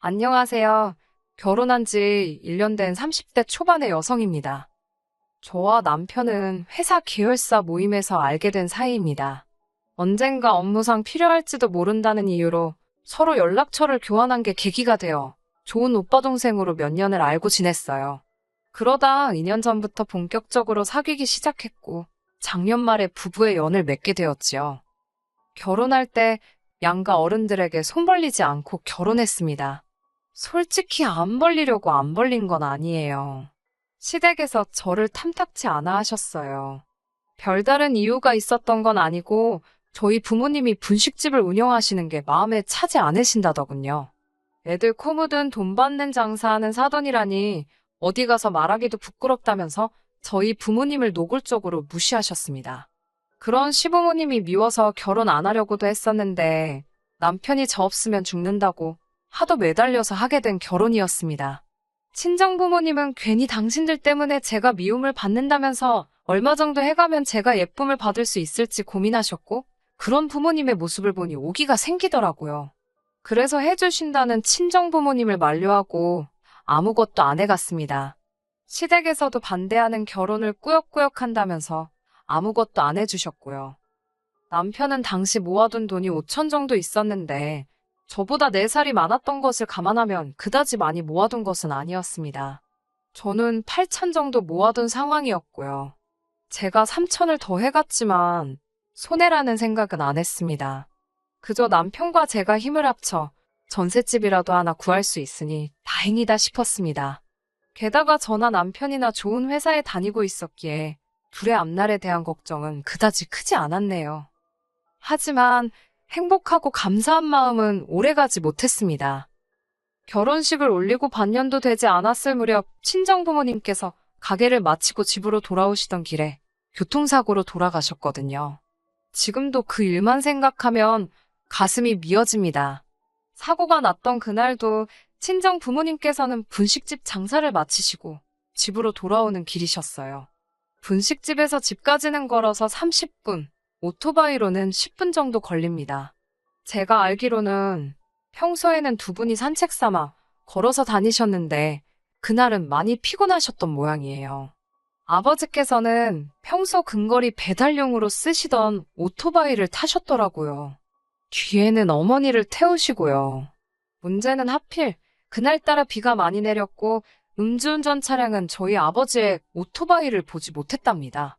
안녕하세요. 결혼한 지 1년 된 30대 초반의 여성입니다. 저와 남편은 회사 계열사 모임에서 알게 된 사이입니다. 언젠가 업무상 필요할지도 모른다는 이유로 서로 연락처를 교환한 게 계기가 되어 좋은 오빠 동생으로 몇 년을 알고 지냈어요. 그러다 2년 전부터 본격적으로 사귀기 시작했고 작년 말에 부부의 연을 맺게 되었지요. 결혼할 때 양가 어른들에게 손 벌리지 않고 결혼했습니다. 솔직히 안 벌리려고 안 벌린 건 아니에요. 시댁에서 저를 탐탁치 않아 하셨어요. 별다른 이유가 있었던 건 아니고 저희 부모님이 분식집을 운영하시는 게 마음에 차지 않으신다더군요. 애들 코 묻은 돈 받는 장사하는 사돈이라니 어디 가서 말하기도 부끄럽다면서 저희 부모님을 노골적으로 무시하셨습니다. 그런 시부모님이 미워서 결혼 안 하려고도 했었는데 남편이 저 없으면 죽는다고 하도 매달려서 하게 된 결혼이었습니다. 친정 부모님은 괜히 당신들 때문에 제가 미움을 받는다면서 얼마 정도 해가면 제가 예쁨을 받을 수 있을지 고민하셨고 그런 부모님의 모습을 보니 오기가 생기더라고요. 그래서 해주신다는 친정 부모님을 만류하고 아무것도 안 해갔습니다. 시댁에서도 반대하는 결혼을 꾸역꾸역 한다면서 아무것도 안 해주셨고요. 남편은 당시 모아둔 돈이 5천 정도 있었는데 저보다 4살이 많았던 것을 감안하면 그다지 많이 모아둔 것은 아니었습니다. 저는 8천 정도 모아둔 상황이었고요. 제가 3천을 더 해갔지만 손해라는 생각은 안 했습니다. 그저 남편과 제가 힘을 합쳐 전셋집이라도 하나 구할 수 있으니 다행이다 싶었습니다. 게다가 저나 남편이나 좋은 회사에 다니고 있었기에 둘의 앞날에 대한 걱정은 그다지 크지 않았네요. 하지만 행복하고 감사한 마음은 오래가지 못했습니다. 결혼식을 올리고 반년도 되지 않았을 무렵 친정 부모님께서 가게를 마치고 집으로 돌아오시던 길에 교통사고로 돌아가셨거든요. 지금도 그 일만 생각하면 가슴이 미어집니다. 사고가 났던 그날도 친정 부모님께서는 분식집 장사를 마치시고 집으로 돌아오는 길이셨어요. 분식집에서 집까지는 걸어서 30분, 오토바이로는 10분 정도 걸립니다. 제가 알기로는 평소에는 두 분이 산책 삼아 걸어서 다니셨는데 그날은 많이 피곤하셨던 모양이에요. 아버지께서는 평소 근거리 배달용으로 쓰시던 오토바이를 타셨더라고요. 뒤에는 어머니를 태우시고요. 문제는 하필 그날따라 비가 많이 내렸고 음주운전 차량은 저희 아버지의 오토바이를 보지 못했답니다.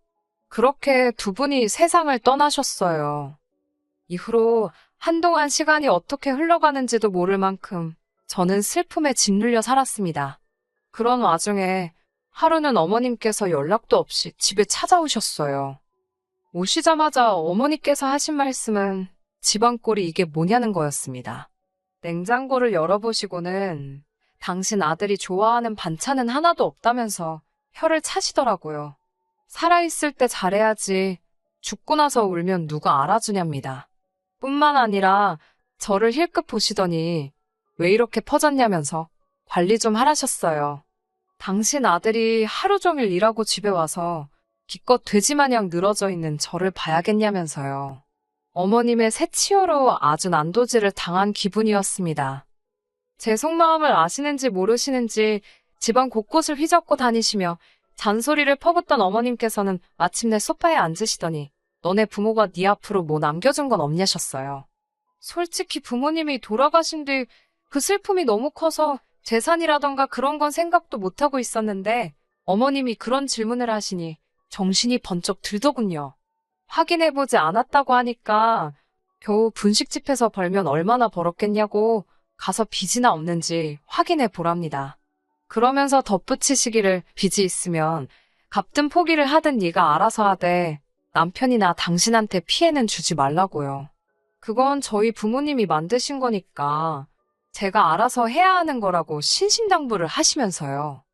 그렇게 두 분이 세상을 떠나셨어요. 이후로 한동안 시간이 어떻게 흘러가는지도 모를 만큼 저는 슬픔에 짓눌려 살았습니다. 그런 와중에 하루는 어머님께서 연락도 없이 집에 찾아오셨어요. 오시자마자 어머니께서 하신 말씀은 집안꼴이 이게 뭐냐는 거였습니다. 냉장고를 열어보시고는 당신 아들이 좋아하는 반찬은 하나도 없다면서 혀를 차시더라고요. 살아있을 때 잘해야지 죽고 나서 울면 누가 알아주냐입니다. 뿐만 아니라 저를 힐끗 보시더니 왜 이렇게 퍼졌냐면서 관리 좀 하라셨어요. 당신 아들이 하루 종일 일하고 집에 와서 기껏 돼지마냥 늘어져 있는 저를 봐야겠냐면서요. 어머님의 새치어로 아주 난도질을 당한 기분이었습니다. 제 속마음을 아시는지 모르시는지 집안 곳곳을 휘젓고 다니시며 잔소리를 퍼붓던 어머님께서는 마침내 소파에 앉으시더니 너네 부모가 네 앞으로 뭐 남겨준 건 없냐셨어요. 솔직히 부모님이 돌아가신 뒤 그 슬픔이 너무 커서 재산이라던가 그런 건 생각도 못하고 있었는데 어머님이 그런 질문을 하시니 정신이 번쩍 들더군요. 확인해보지 않았다고 하니까 겨우 분식집에서 벌면 얼마나 벌었겠냐고 가서 빚이나 없는지 확인해 보랍니다. 그러면서 덧붙이시기를 빚이 있으면 갚든 포기를 하든 네가 알아서 하되 남편이나 당신한테 피해는 주지 말라고요. 그건 저희 부모님이 만드신 거니까 제가 알아서 해야 하는 거라고 신신당부를 하시면서요.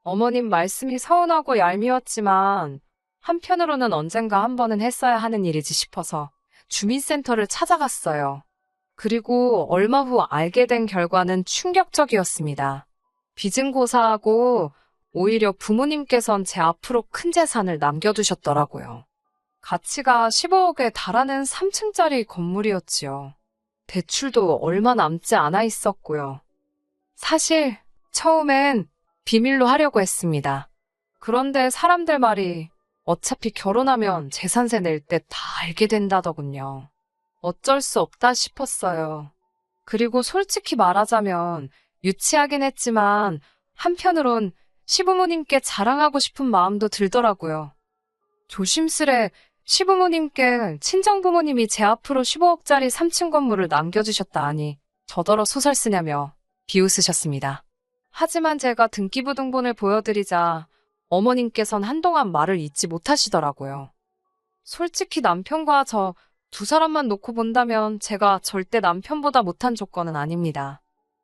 어머님 말씀이 서운하고 얄미웠지만 한편으로는 언젠가 한 번은 했어야 하는 일이지 싶어서 주민센터를 찾아갔어요. 그리고 얼마 후 알게 된 결과는 충격적이었습니다. 빚은 고사하고 오히려 부모님께선 제 앞으로 큰 재산을 남겨두셨더라고요. 가치가 15억에 달하는 3층짜리 건물이었지요. 대출도 얼마 남지 않아 있었고요. 사실 처음엔 비밀로 하려고 했습니다. 그런데 사람들 말이 어차피 결혼하면 재산세 낼 때 다 알게 된다더군요. 어쩔 수 없다 싶었어요. 그리고 솔직히 말하자면 유치하긴 했지만 한편으론 시부모님께 자랑하고 싶은 마음도 들더라고요. 조심스레 시부모님께 친정부모님이 제 앞으로 15억짜리 3층 건물을 남겨주셨다 하니 저더러 소설 쓰냐며 비웃으셨습니다. 하지만 제가 등기부등본을 보여드리자 어머님께선 한동안 말을 잇지 못하시더라고요. 솔직히 남편과 저 두 사람만 놓고 본다면 제가 절대 남편보다 못한 조건은 아닙니다.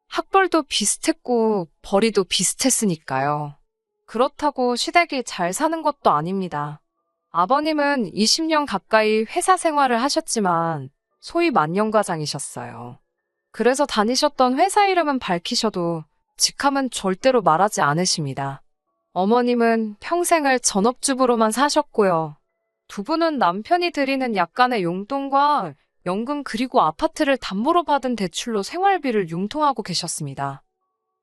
학벌도 비슷했고 벌이도 비슷했으니까요. 그렇다고 시댁이 잘 사는 것도 아닙니다. 아버님은 20년 가까이 회사 생활을 하셨지만 소위 만년과장이셨어요. 그래서 다니셨던 회사 이름은 밝히셔도 직함은 절대로 말하지 않으십니다. 어머님은 평생을 전업주부로만 사셨고요. 두 분은 남편이 드리는 약간의 용돈과 연금 그리고 아파트를 담보로 받은 대출로 생활비를 융통하고 계셨습니다.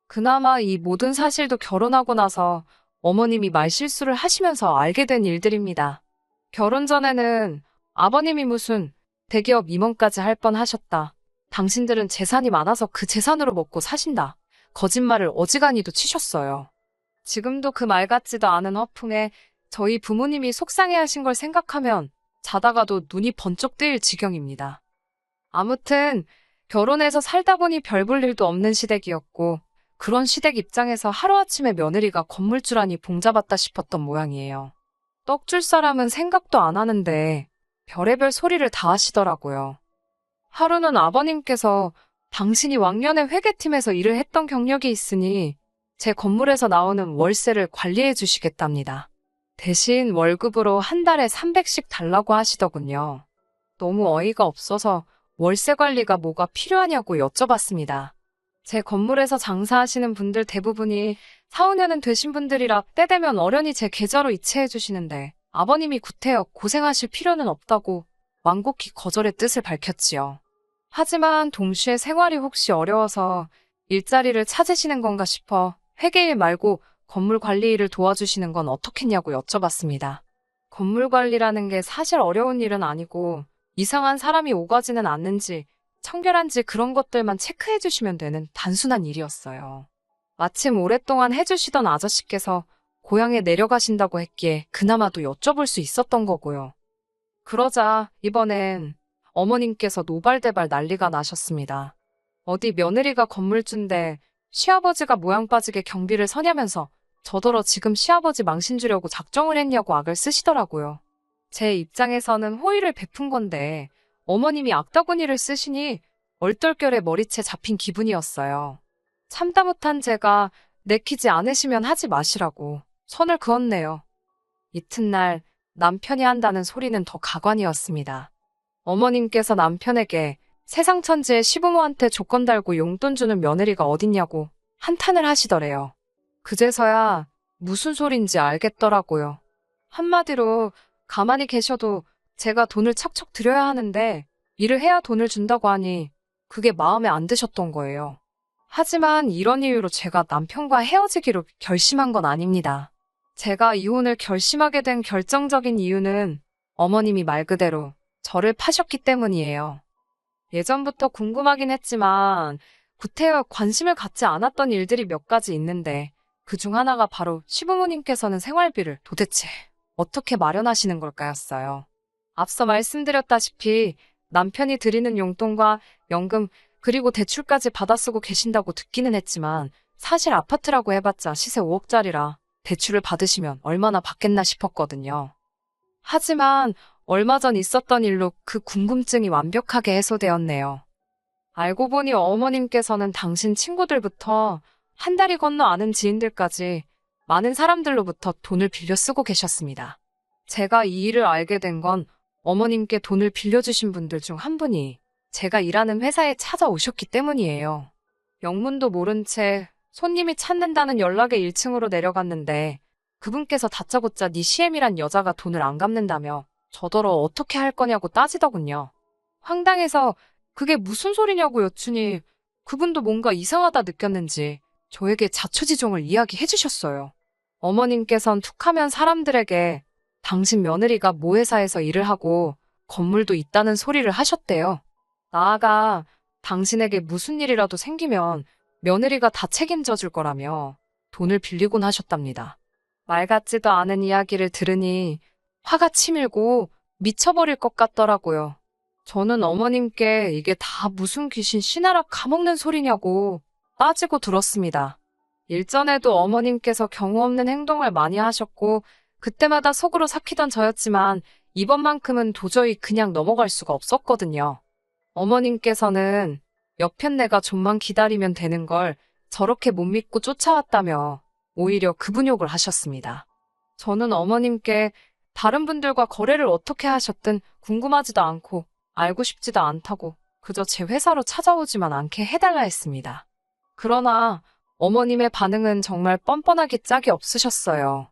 그나마 이 모든 사실도 결혼하고 나서 어머님이 말실수를 하시면서 알게 된 일들입니다. 결혼 전에는 아버님이 무슨 대기업 임원까지 할 뻔하셨다. 당신들은 재산이 많아서 그 재산으로 먹고 사신다. 거짓말을 어지간히도 치셨어요. 지금도 그 말 같지도 않은 허풍에 저희 부모님이 속상해하신 걸 생각하면 자다가도 눈이 번쩍 뜨일 지경입니다. 아무튼 결혼해서 살다 보니 별 볼 일도 없는 시댁이었고 그런 시댁 입장에서 하루아침에 며느리가 건물주라니 봉잡았다 싶었던 모양이에요. 떡 줄 사람은 생각도 안 하는데 별의별 소리를 다 하시더라고요. 하루는 아버님께서 당신이 왕년에 회계팀에서 일을 했던 경력이 있으니 제 건물에서 나오는 월세를 관리해 주시겠답니다. 대신 월급으로 한 달에 300씩 달라고 하시더군요. 너무 어이가 없어서 월세 관리가 뭐가 필요하냐고 여쭤봤습니다. 제 건물에서 장사하시는 분들 대부분이 4, 5년은 되신 분들이라 때 되면 어련히 제 계좌로 이체해 주시는데 아버님이 구태여 고생하실 필요는 없다고 완곡히 거절의 뜻을 밝혔지요. 하지만 동시에 생활이 혹시 어려워서 일자리를 찾으시는 건가 싶어 회계일 말고 건물 관리 일을 도와주시는 건 어떻겠냐고 여쭤봤습니다. 건물 관리라는 게 사실 어려운 일은 아니고 이상한 사람이 오가지는 않는지 청결한지 그런 것들만 체크해 주시면 되는 단순한 일이었어요. 마침 오랫동안 해주시던 아저씨께서 고향에 내려가신다고 했기에 그나마도 여쭤볼 수 있었던 거고요. 그러자 이번엔 어머님께서 노발대발 난리가 나셨습니다. 어디 며느리가 건물주인데 시아버지가 모양 빠지게 경비를 서냐면서 저더러 지금 시아버지 망신 주려고 작정을 했냐고 악을 쓰시더라고요. 제 입장에서는 호의를 베푼 건데 어머님이 악다구니를 쓰시니 얼떨결에 머리채 잡힌 기분이었어요. 참다 못한 제가 내키지 않으시면 하지 마시라고 선을 그었네요. 이튿날 남편이 한다는 소리는 더 가관이었습니다. 어머님께서 남편에게 세상 천지에 시부모한테 조건 달고 용돈 주는 며느리가 어딨냐고 한탄을 하시더래요. 그제서야 무슨 소린지 알겠더라고요. 한마디로 가만히 계셔도 제가 돈을 척척 드려야 하는데 일을 해야 돈을 준다고 하니 그게 마음에 안 드셨던 거예요. 하지만 이런 이유로 제가 남편과 헤어지기로 결심한 건 아닙니다. 제가 이혼을 결심하게 된 결정적인 이유는 어머님이 말 그대로 저를 파셨기 때문이에요. 예전부터 궁금하긴 했지만 구태여 관심을 갖지 않았던 일들이 몇 가지 있는데 그중 하나가 바로 시부모님께서는 생활비를 도대체 어떻게 마련하시는 걸까였어요. 앞서 말씀드렸다시피 남편이 드리는 용돈과 연금 그리고 대출까지 받아 쓰고 계신다고 듣기는 했지만 사실 아파트라고 해봤자 시세 5억짜리라 대출을 받으시면 얼마나 받겠나 싶었거든요. 하지만 얼마 전 있었던 일로 그 궁금증이 완벽하게 해소되었네요. 알고 보니 어머님께서는 당신 친구들부터 한 다리 건너 아는 지인들까지 많은 사람들로부터 돈을 빌려 쓰고 계셨습니다. 제가 이 일을 알게 된 건 어머님께 돈을 빌려주신 분들 중 한 분이 제가 일하는 회사에 찾아오셨기 때문이에요. 영문도 모른 채 손님이 찾는다는 연락에 1층으로 내려갔는데 그분께서 다짜고짜 네 CM이란 여자가 돈을 안 갚는다며 저더러 어떻게 할 거냐고 따지더군요. 황당해서 그게 무슨 소리냐고 여쭈니 그분도 뭔가 이상하다 느꼈는지 저에게 자초지종을 이야기해 주셨어요. 어머님께선 툭하면 사람들에게 당신 며느리가 모 회사에서 일을 하고 건물도 있다는 소리를 하셨대요. 나아가 당신에게 무슨 일이라도 생기면 며느리가 다 책임져 줄 거라며 돈을 빌리곤 하셨답니다. 말 같지도 않은 이야기를 들으니 화가 치밀고 미쳐버릴 것 같더라고요. 저는 어머님께 이게 다 무슨 귀신 씨나라 가먹는 소리냐고 따지고 들었습니다. 일전에도 어머님께서 경우 없는 행동을 많이 하셨고 그때마다 속으로 삭히던 저였지만 이번만큼은 도저히 그냥 넘어갈 수가 없었거든요. 어머님께서는 여편네가 좀만 기다리면 되는 걸 저렇게 못 믿고 쫓아왔다며 오히려 급은욕을 하셨습니다. 저는 어머님께 다른 분들과 거래를 어떻게 하셨든 궁금하지도 않고 알고 싶지도 않다고 그저 제 회사로 찾아오지만 않게 해달라 했습니다. 그러나 어머님의 반응은 정말 뻔뻔하게 짝이 없으셨어요.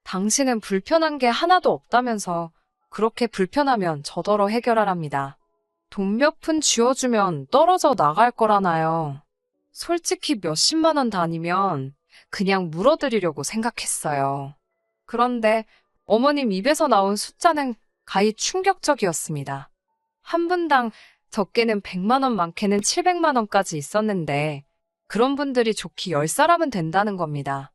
당신은 불편한 게 하나도 없다면서 그렇게 불편하면 저더러 해결하랍니다. 돈 몇 푼 쥐어주면 떨어져 나갈 거라나요. 솔직히 몇십만 원 단위면 그냥 물어드리려고 생각했어요. 그런데 어머님 입에서 나온 숫자는 가히 충격적이었습니다. 한 분당 적게는 100만 원, 많게는 700만 원까지 있었는데 그런 분들이 좋기 10사람은 된다는 겁니다.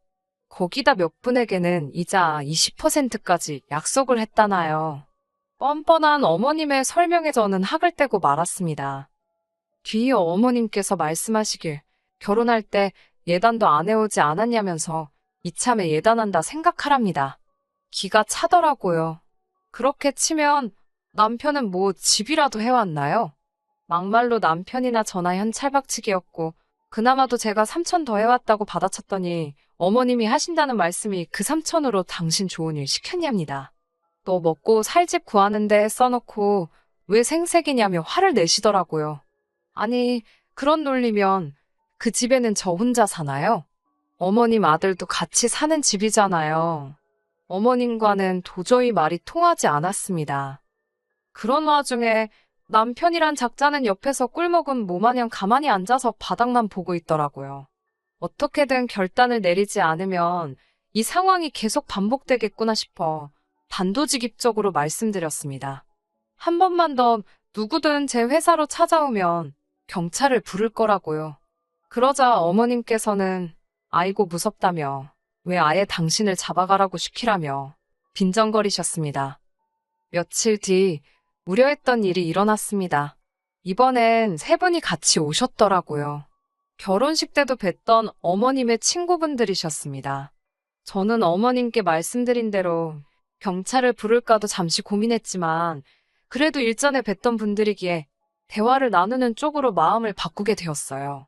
거기다 몇 분에게는 이자 20%까지 약속을 했다나요. 뻔뻔한 어머님의 설명에 저는 학을 떼고 말았습니다. 뒤이어 어머님께서 말씀하시길 결혼할 때 예단도 안 해오지 않았냐면서 이참에 예단한다 생각하랍니다. 기가 차더라고요. 그렇게 치면 남편은 뭐 집이라도 해왔나요? 막말로 남편이나 저나 현찰박치기였고 그나마도 제가 3천 더 해왔다고 받아쳤더니 어머님이 하신다는 말씀이 그 3천으로 당신 좋은 일 시켰냐입니다. 너 먹고 살 집 구하는데 써놓고 왜 생색이냐며 화를 내시더라고요. 아니, 그런 논리면 그 집에는 저 혼자 사나요? 어머님 아들도 같이 사는 집이잖아요. 어머님과는 도저히 말이 통하지 않았습니다. 그런 와중에 남편이란 작자는 옆에서 꿀먹은 모마냥 가만히 앉아서 바닥만 보고 있더라고요. 어떻게든 결단을 내리지 않으면 이 상황이 계속 반복되겠구나 싶어 단도직입적으로 말씀드렸습니다. 한 번만 더 누구든 제 회사로 찾아오면 경찰을 부를 거라고요. 그러자 어머님께서는 아이고 무섭다며 왜 아예 당신을 잡아가라고 시키라며 빈정거리셨습니다. 며칠 뒤 우려했던 일이 일어났습니다. 이번엔 세 분이 같이 오셨더라고요. 결혼식 때도 뵀던 어머님의 친구분들이셨습니다. 저는 어머님께 말씀드린 대로 경찰을 부를까도 잠시 고민했지만 그래도 일전에 뵀던 분들이기에 대화를 나누는 쪽으로 마음을 바꾸게 되었어요.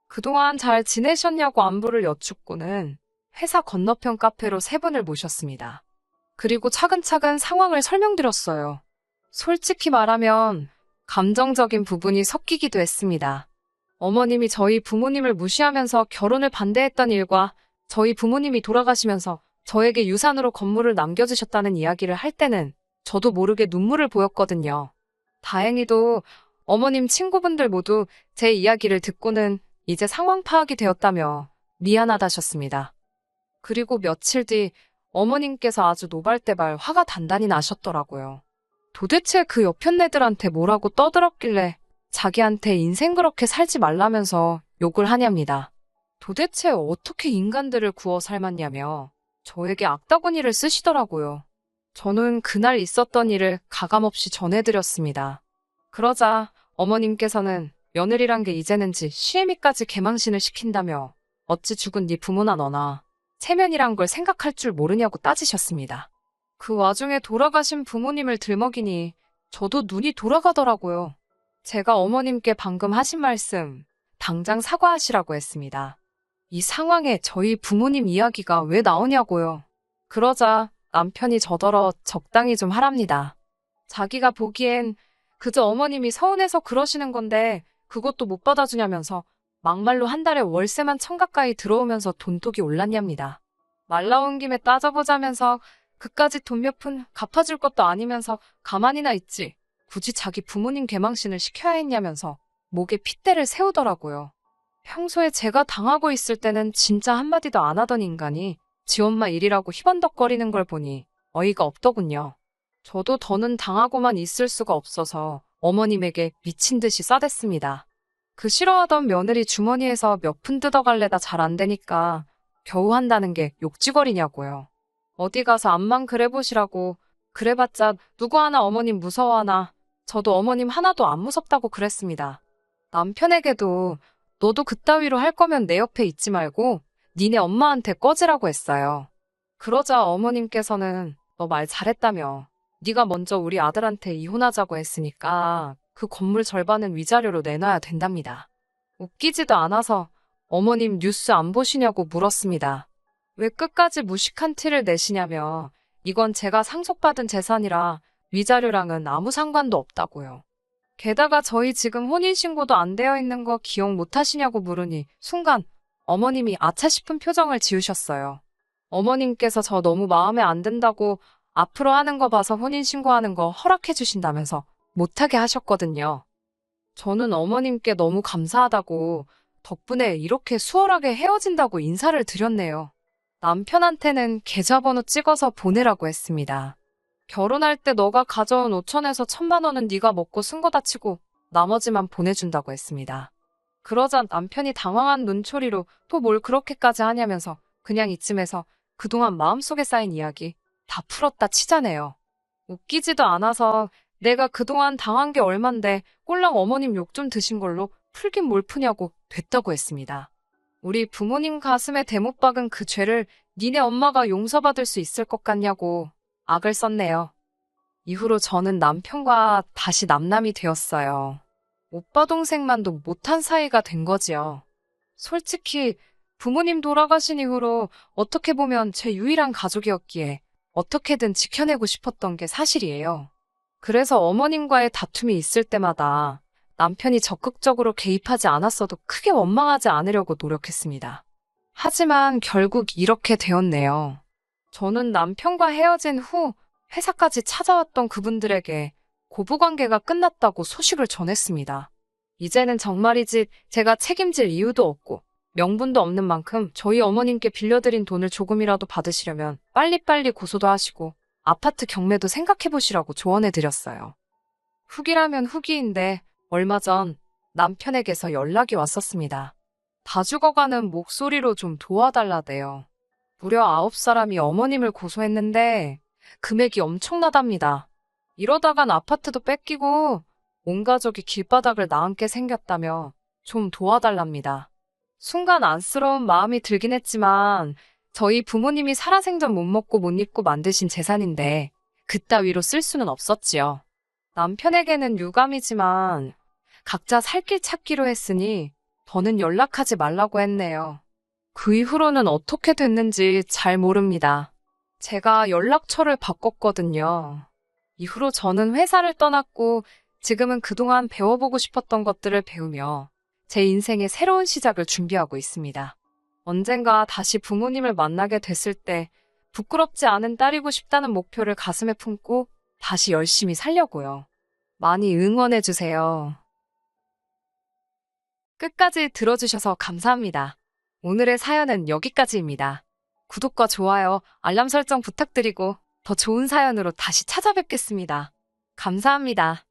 그동안 잘 지내셨냐고 안부를 여쭙고는 회사 건너편 카페로 세 분을 모셨습니다. 그리고 차근차근 상황을 설명드렸어요. 솔직히 말하면 감정적인 부분이 섞이기도 했습니다. 어머님이 저희 부모님을 무시하면서 결혼을 반대했던 일과 저희 부모님이 돌아가시면서 저에게 유산으로 건물을 남겨주셨다는 이야기를 할 때는 저도 모르게 눈물을 보였거든요. 다행히도 어머님 친구분들 모두 제 이야기를 듣고는 이제 상황 파악이 되었다며 미안하다셨습니다. 그리고 며칠 뒤 어머님께서 아주 노발대발 화가 단단히 나셨더라고요. 도대체 그 여편네들한테 뭐라고 떠들었길래 자기한테 인생 그렇게 살지 말라면서 욕을 하냐입니다. 도대체 어떻게 인간들을 구워 삶았냐며 저에게 악다구니를 쓰시더라고요. 저는 그날 있었던 일을 가감없이 전해드렸습니다. 그러자 어머님께서는 며느리란 게 이제는지 시애미까지 개망신을 시킨다며 어찌 죽은 네 부모나 너나 체면이란 걸 생각할 줄 모르냐고 따지셨습니다. 그 와중에 돌아가신 부모님을 들먹이니 저도 눈이 돌아가더라고요. 제가 어머님께 방금 하신 말씀 당장 사과하시라고 했습니다. 이 상황에 저희 부모님 이야기가 왜 나오냐고요. 그러자 남편이 저더러 적당히 좀 하랍니다. 자기가 보기엔 그저 어머님이 서운해서 그러시는 건데 그것도 못 받아주냐면서 막말로 한 달에 월세만 1,000 가까이 들어오면서 돈독이 올랐냐입니다. 말 나온 김에 따져보자면서 그까짓 돈 몇 푼 갚아줄 것도 아니면서 가만히나 있지. 굳이 자기 부모님 개망신을 시켜야 했냐면서 목에 핏대를 세우더라고요. 평소에 제가 당하고 있을 때는 진짜 한마디도 안 하던 인간이 지 엄마 일이라고 희번덕거리는 걸 보니 어이가 없더군요. 저도 더는 당하고만 있을 수가 없어서 어머님에게 미친 듯이 싸댔습니다. 그 싫어하던 며느리 주머니에서 몇 푼 뜯어갈래다 잘 안 되니까 겨우 한다는 게 욕지거리냐고요. 어디 가서 암만 그래보시라고. 그래봤자 누구 하나 어머님 무서워하나. 저도 어머님 하나도 안 무섭다고 그랬습니다. 남편에게도 너도 그따위로 할 거면 내 옆에 있지 말고 니네 엄마한테 꺼지라고 했어요. 그러자 어머님께서는 너 말 잘했다며. 네가 먼저 우리 아들한테 이혼하자고 했으니까 그 건물 절반은 위자료로 내놔야 된답니다. 웃기지도 않아서 어머님 뉴스 안 보시냐고 물었습니다. 왜 끝까지 무식한 티를 내시냐며. 이건 제가 상속받은 재산이라 위자료랑은 아무 상관도 없다고요. 게다가 저희 지금 혼인신고도 안 되어 있는 거 기억 못 하시냐고 물으니 순간 어머님이 아차 싶은 표정을 지으셨어요. 어머님께서 저 너무 마음에 안 든다고 앞으로 하는 거 봐서 혼인신고하는 거 허락해 주신다면서 못하게 하셨거든요. 저는 어머님께 너무 감사하다고 덕분에 이렇게 수월하게 헤어진다고 인사를 드렸네요. 남편한테는 계좌번호 찍어서 보내라고 했습니다. 결혼할 때 너가 가져온 5천에서 1,000만 원은 네가 먹고 쓴 거다 치고 나머지만 보내준다고 했습니다. 그러자 남편이 당황한 눈초리로 또 뭘 그렇게까지 하냐면서 그냥 이쯤에서 그동안 마음속에 쌓인 이야기 다 풀었다 치자네요. 웃기지도 않아서 내가 그동안 당한 게 얼만데 꼴랑 어머님 욕 좀 드신 걸로 풀긴 뭘 푸냐고 됐다고 했습니다. 우리 부모님 가슴에 대못 박은 그 죄를 니네 엄마가 용서받을 수 있을 것 같냐고 악을 썼네요. 이후로 저는 남편과 다시 남남이 되었어요. 오빠 동생만도 못한 사이가 된 거지요. 솔직히 부모님 돌아가신 이후로 어떻게 보면 제 유일한 가족이었기에 어떻게든 지켜내고 싶었던 게 사실이에요. 그래서 어머님과의 다툼이 있을 때마다 남편이 적극적으로 개입하지 않았어도 크게 원망하지 않으려고 노력했습니다. 하지만 결국 이렇게 되었네요. 저는 남편과 헤어진 후 회사까지 찾아왔던 그분들에게 고부관계가 끝났다고 소식을 전했습니다. 이제는 정말이지 제가 책임질 이유도 없고 명분도 없는 만큼 저희 어머님께 빌려드린 돈을 조금이라도 받으시려면 빨리빨리 고소도 하시고 아파트 경매도 생각해보시라고 조언해드렸어요. 후기라면 후기인데 얼마 전 남편에게서 연락이 왔었습니다. 다 죽어가는 목소리로 좀 도와달라대요. 무려 9사람이 어머님을 고소했는데 금액이 엄청나답니다. 이러다간 아파트도 뺏기고 온 가족이 길바닥을 나앉게 생겼다며 좀 도와달랍니다. 순간 안쓰러운 마음이 들긴 했지만 저희 부모님이 살아생전 못 먹고 못 입고 만드신 재산인데 그따위로 쓸 수는 없었지요. 남편에게는 유감이지만 각자 살 길 찾기로 했으니 더는 연락하지 말라고 했네요. 그 이후로는 어떻게 됐는지 잘 모릅니다. 제가 연락처를 바꿨거든요. 이후로 저는 회사를 떠났고 지금은 그동안 배워보고 싶었던 것들을 배우며 제 인생의 새로운 시작을 준비하고 있습니다. 언젠가 다시 부모님을 만나게 됐을 때 부끄럽지 않은 딸이고 싶다는 목표를 가슴에 품고 다시 열심히 살려고요. 많이 응원해주세요. 끝까지 들어주셔서 감사합니다. 오늘의 사연은 여기까지입니다. 구독과 좋아요, 알람 설정 부탁드리고 더 좋은 사연으로 다시 찾아뵙겠습니다. 감사합니다.